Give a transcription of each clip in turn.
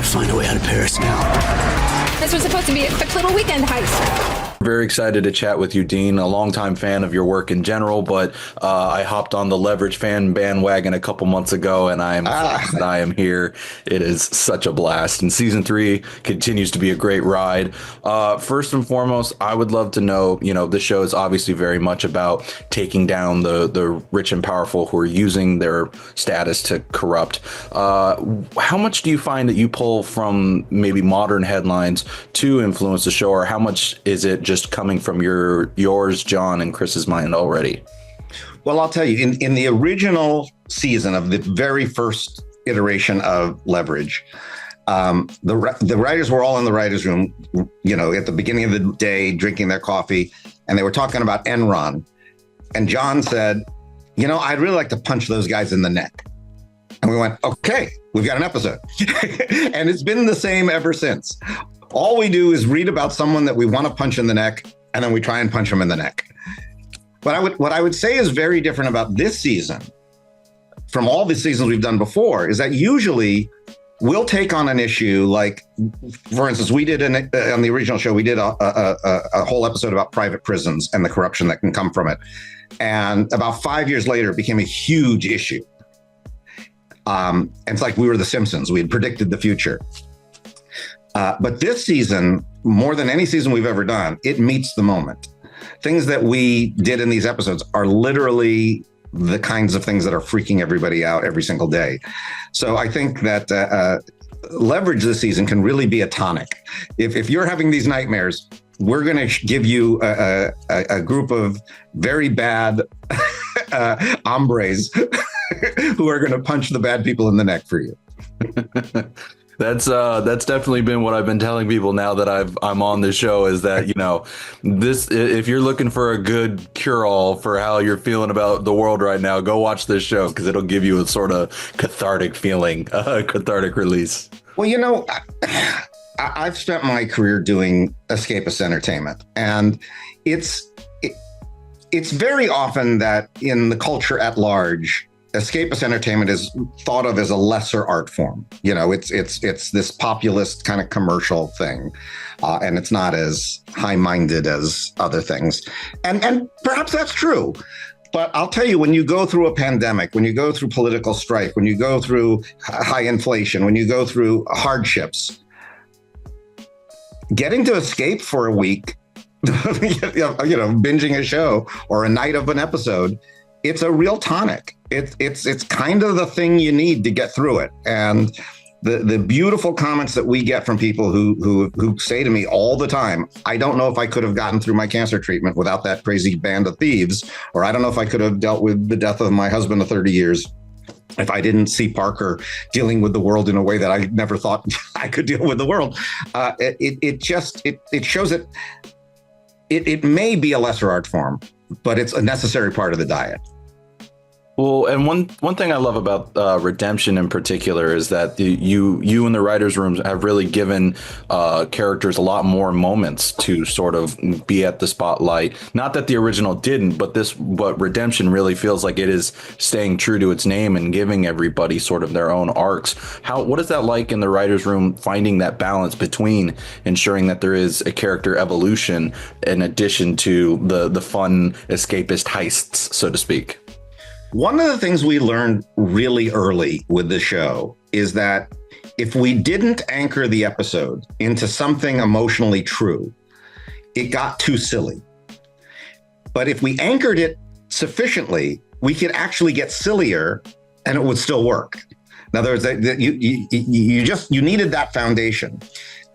find a way out of Paris now. This was supposed to be a quick little weekend heist. Very excited to chat with you, Dean. A longtime fan of your work in general, but I hopped on the Leverage fan bandwagon a couple months ago, and I am here. It is such a blast, and season 3 continues to be a great ride. First and foremost, I would love to know, the show is obviously very much about taking down the rich and powerful who are using their status to corrupt. How much do you find that you pull from maybe modern headlines to influence the show, or how much is it just coming from yours, John, and Chris's mind already? Well, I'll tell you, in the original season of the very first iteration of Leverage, the writers were all in the writers' room, at the beginning of the day, drinking their coffee, and they were talking about Enron. And John said, I'd really like to punch those guys in the neck. And we went, okay, we've got an episode. And it's been the same ever since. All we do is read about someone that we want to punch in the neck, and then we try and punch them in the neck. What I would say is very different about this season from all the seasons we've done before is that usually we'll take on an issue like, for instance, we did on the original show, we did a whole episode about private prisons and the corruption that can come from it. And about 5 years later, it became a huge issue. And it's like we were the Simpsons. We had predicted the future. But this season, more than any season we've ever done, it meets the moment. Things that we did in these episodes are literally the kinds of things that are freaking everybody out every single day. So I think that Leverage this season can really be a tonic. If you're having these nightmares, we're going to give you a group of very bad hombres who are going to punch the bad people in the neck for you. That's definitely been what I've been telling people now that I'm on this show, is that, this, if you're looking for a good cure-all for how you're feeling about the world right now, go watch this show, because it'll give you a sort of cathartic feeling, a cathartic release. Well, I've spent my career doing escapist entertainment, and it's very often that in the culture at large, escapist entertainment is thought of as a lesser art form. It's this populist kind of commercial thing, and it's not as high-minded as other things. And perhaps that's true. But I'll tell you, when you go through a pandemic, when you go through political strife, when you go through high inflation, when you go through hardships, getting to escape for a week, binging a show or a night of an episode, it's a real tonic. It's kind of the thing you need to get through it. And the beautiful comments that we get from people who say to me all the time, I don't know if I could have gotten through my cancer treatment without that crazy band of thieves, or I don't know if I could have dealt with the death of my husband of 30 years if I didn't see Parker dealing with the world in a way that I never thought I could deal with the world. It shows that it may be a lesser art form, but it's a necessary part of the diet. Well, and one thing I love about Redemption in particular is that you and the writers' rooms have really given characters a lot more moments to sort of be at the spotlight. Not that the original didn't, but Redemption really feels like it is staying true to its name and giving everybody sort of their own arcs. What is that like in the writers' room, finding that balance between ensuring that there is a character evolution in addition to the fun escapist heists, so to speak? One of the things we learned really early with the show is that if we didn't anchor the episode into something emotionally true, it got too silly. But if we anchored it sufficiently, we could actually get sillier and it would still work. In other words, you needed that foundation.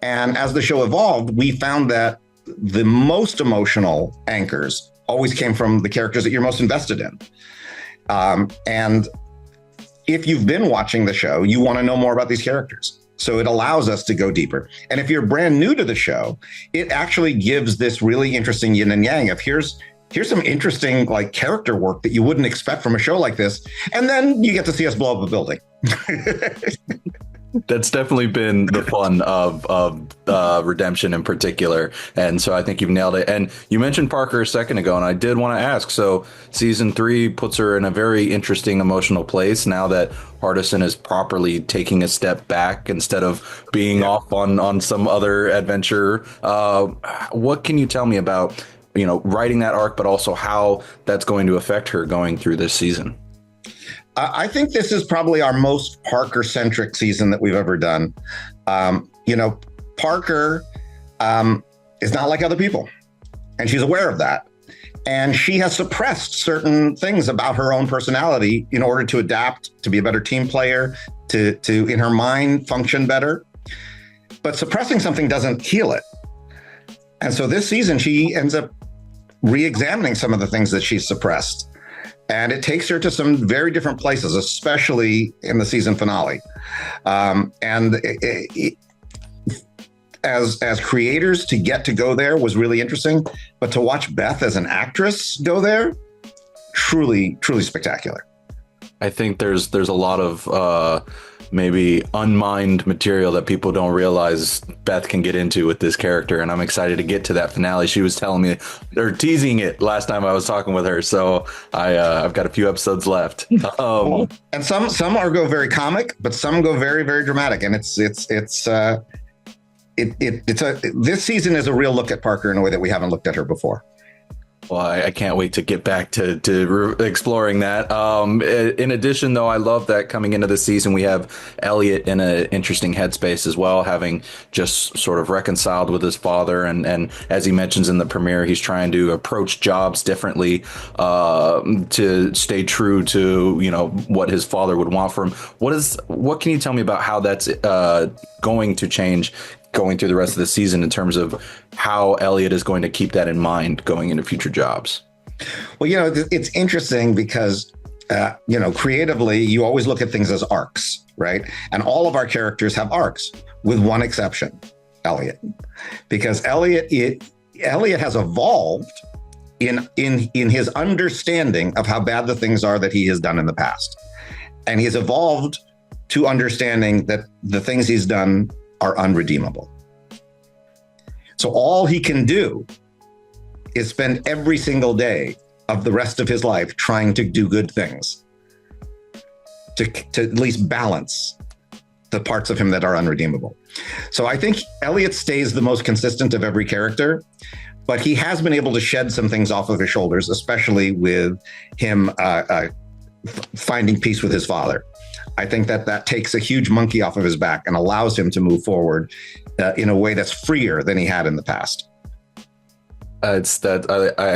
And as the show evolved, we found that the most emotional anchors always came from the characters that you're most invested in. And if you've been watching the show, you want to know more about these characters. So it allows us to go deeper. And if you're brand new to the show, it actually gives this really interesting yin and yang of here's some interesting like character work that you wouldn't expect from a show like this. And then you get to see us blow up a building. That's definitely been the fun of Redemption in particular, and so I think you've nailed it. And you mentioned Parker a second ago, and I did want to ask. So season 3 puts her in a very interesting emotional place now that Hardison is properly taking a step back instead of being off on some other adventure. What can you tell me about writing that arc, but also how that's going to affect her going through this season? I think this is probably our most Parker-centric season that we've ever done. Parker is not like other people, and she's aware of that. And she has suppressed certain things about her own personality in order to adapt, to be a better team player, to in her mind, function better. But suppressing something doesn't heal it. And so this season, she ends up re-examining some of the things that she's suppressed. And it takes her to some very different places, especially in the season finale. As creators, to get to go there was really interesting. But to watch Beth as an actress go there, truly, truly spectacular. I think there's a lot of maybe unmined material that people don't realize Beth can get into with this character, and I'm excited to get to that finale. She was telling me, or teasing it last time I was talking with her, so I've got a few episodes left. And some are go very comic, but some go very, very dramatic, and this season is a real look at Parker in a way that we haven't looked at her before. Well, I can't wait to get back to exploring that. In addition, though, I love that coming into the season, we have Elliot in an interesting headspace as well, having just sort of reconciled with his father. And as he mentions in the premiere, he's trying to approach jobs differently to stay true to, what his father would want from him. What can you tell me about how that's going to change going through the rest of the season in terms of how Elliot is going to keep that in mind going into future jobs? Well, it's interesting because, creatively, you always look at things as arcs, right? And all of our characters have arcs, with one exception, Elliot. Because Elliot has evolved in his understanding of how bad the things are that he has done in the past. And he's evolved to understanding that the things he's done are unredeemable. So all he can do is spend every single day of the rest of his life trying to do good things, to at least balance the parts of him that are unredeemable. So I think Elliot stays the most consistent of every character, but he has been able to shed some things off of his shoulders, especially with him finding peace with his father. I think that takes a huge monkey off of his back and allows him to move forward in a way that's freer than he had in the past. I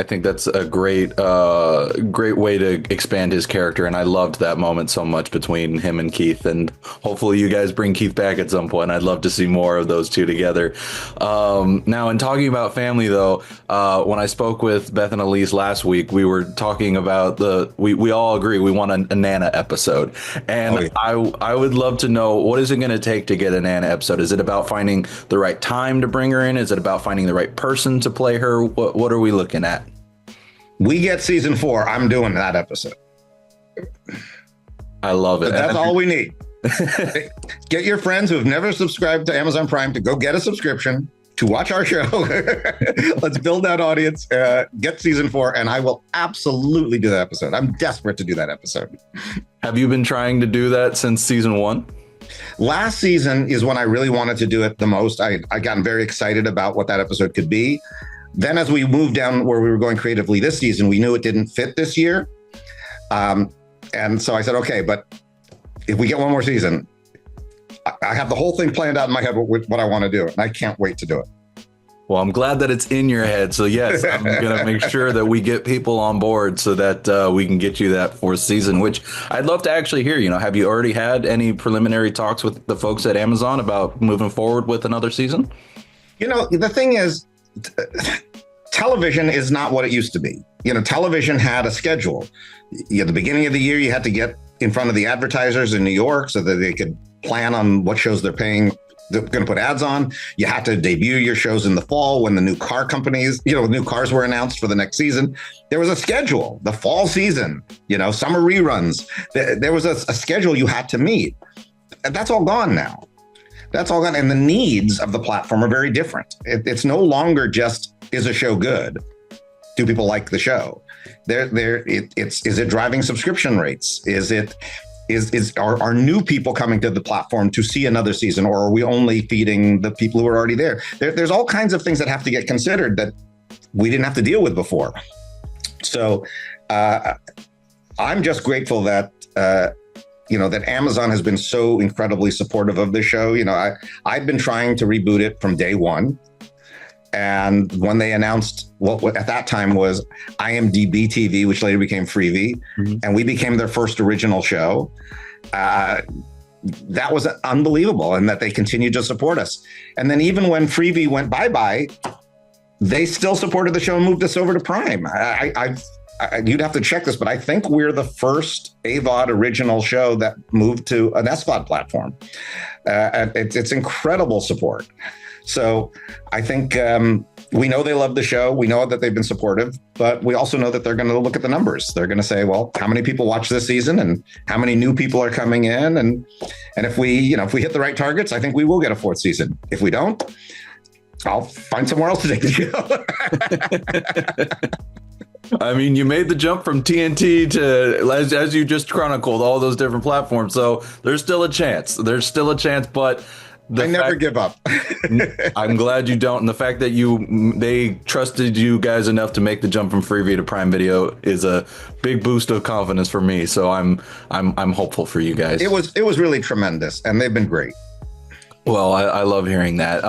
think that's a great way to expand his character, and I loved that moment so much between him and Keith. And hopefully, you guys bring Keith back at some point. I'd love to see more of those two together. Now, in talking about family, though, when I spoke with Beth and Elise last week, we were talking about we all agree we want a Nana episode, and I would love to know, what is it going to take to get a Nana episode? Is it about finding the right time to bring her in? Is it about finding the right person to play her? What are we looking at? We get season 4. I'm doing that episode. I love it. But that's all we need. Get your friends who have never subscribed to Amazon Prime to go get a subscription to watch our show. Let's build that audience. Get season 4, and I will absolutely do that episode. I'm desperate to do that episode. Have you been trying to do that since season 1? Last season is when I really wanted to do it the most. I got very excited about what that episode could be. Then as we moved down where we were going creatively this season, we knew it didn't fit this year. And so I said, okay, but if we get one more season, I have the whole thing planned out in my head with what I want to do. And I can't wait to do it. Well, I'm glad that it's in your head. So yes, I'm going to make sure that we get people on board so that we can get you that 4th season, which I'd love to actually hear. Have you already had any preliminary talks with the folks at Amazon about moving forward with another season? The thing is, television is not what it used to be. Television had a schedule. At the beginning of the year, you had to get in front of the advertisers in New York so that they could plan on what shows they're going to put ads on. You had to debut your shows in the fall when the new car companies, new cars were announced for the next season. There was a schedule. The fall season, summer reruns. There was a schedule you had to meet. that's all gone now. That's all gone. And the needs of the platform are very different. It's no longer just, is a show good? Do people like the show? Is it driving subscription rates? Are new people coming to the platform to see another season, or are we only feeding the people who are already there? There's all kinds of things that have to get considered that we didn't have to deal with before. So I'm just grateful that that Amazon has been so incredibly supportive of this show. I've been trying to reboot it from day one. And when they announced what at that time was IMDb TV, which later became Freevee, and we became their first original show, that was unbelievable, and that they continued to support us. And then even when Freevee went bye-bye, they still supported the show and moved us over to Prime. You'd have to check this, but I think we're the first AVOD original show that moved to an SVOD platform. It's incredible support. So I think we know they love the show. We know that they've been supportive, but we also know that they're going to look at the numbers. They're going to say, well, how many people watch this season and how many new people are coming in? And if we hit the right targets, I think we will get a fourth season. If we don't, I'll find somewhere else to take the show. I mean, you made the jump from TNT to, as you just chronicled, all those different platforms. So there's still a chance. But I never give up. I'm glad you don't. And the fact that they trusted you guys enough to make the jump from Freevee to Prime Video is a big boost of confidence for me. So I'm hopeful for you guys. It was really tremendous, and they've been great. Well, I love hearing that.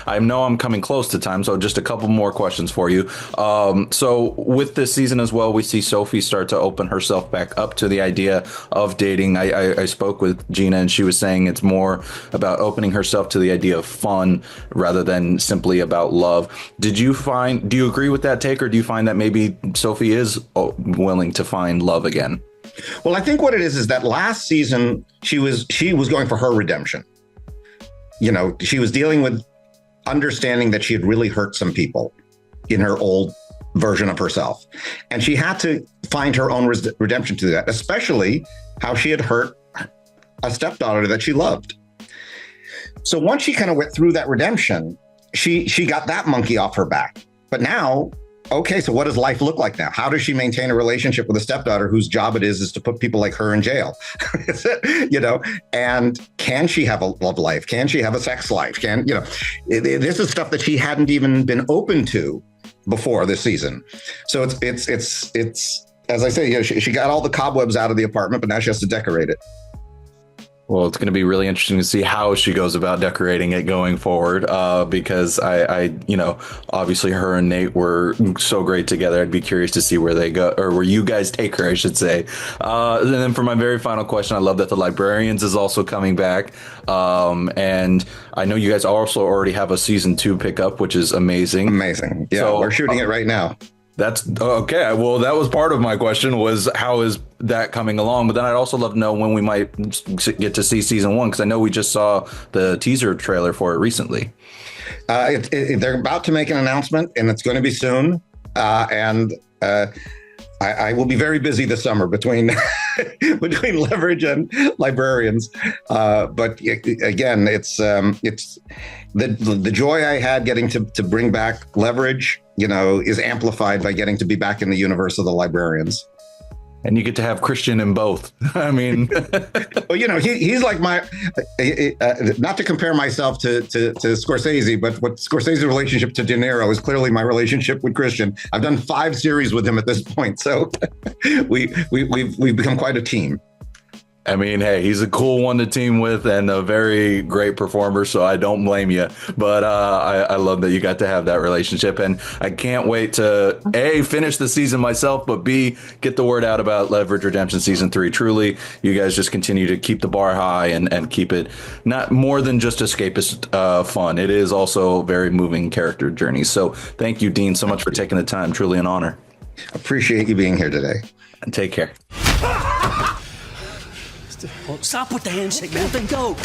I know I'm coming close to time, so just a couple more questions for you. So with this season as well, we see Sophie start to open herself back up to the idea of dating. I spoke with Gina, and she was saying it's more about opening herself to the idea of fun rather than simply about love. Do you agree with that take, or do you find that maybe Sophie is willing to find love again? Well, I think what it is that last season she was going for her redemption. She was dealing with understanding that she had really hurt some people in her old version of herself. And she had to find her own redemption to that, especially how she had hurt a stepdaughter that she loved. So once she kind of went through that redemption, she got that monkey off her back. But now, okay, so what does life look like now? How does she maintain a relationship with a stepdaughter whose job it is to put people like her in jail? And can she have a love life? Can she have a sex life? This is stuff that she hadn't even been open to before this season. So it's as I say, she got all the cobwebs out of the apartment, but now she has to decorate it. Well, it's going to be really interesting to see how she goes about decorating it going forward, because I obviously her and Nate were so great together. I'd be curious to see where they go, or where you guys take her, I should say. And then for my very final question, I love that the Librarians is also coming back. And I know you guys also already have a season 2 pickup, which is amazing. Amazing. Yeah, so, we're shooting it right now. That's okay. Well, that was part of my question, was how is that coming along? But then I'd also love to know when we might get to see season 1, because I know we just saw the teaser trailer for it recently. They're about to make an announcement, and it's going to be soon. I will be very busy this summer between Leverage and Librarians. But again, it's the joy I had getting to bring back Leverage, is amplified by getting to be back in the universe of the Librarians. And you get to have Christian in both. I mean, well, he's like my, not to compare myself to Scorsese, but what Scorsese's relationship to De Niro is clearly my relationship with Christian. I've done 5 series with him at this point, so we've become quite a team. I mean, hey, he's a cool one to team with and a very great performer, so I don't blame you. But I love that you got to have that relationship, and I can't wait to A, finish the season myself, but B, get the word out about Leverage Redemption Season 3. Truly, you guys just continue to keep the bar high and keep it not more than just escapist fun. It is also very moving character journey. So thank you, Dean, so much for taking the time. Truly an honor. Appreciate you being here today. And take care. Stop with the handshake, man. Then go.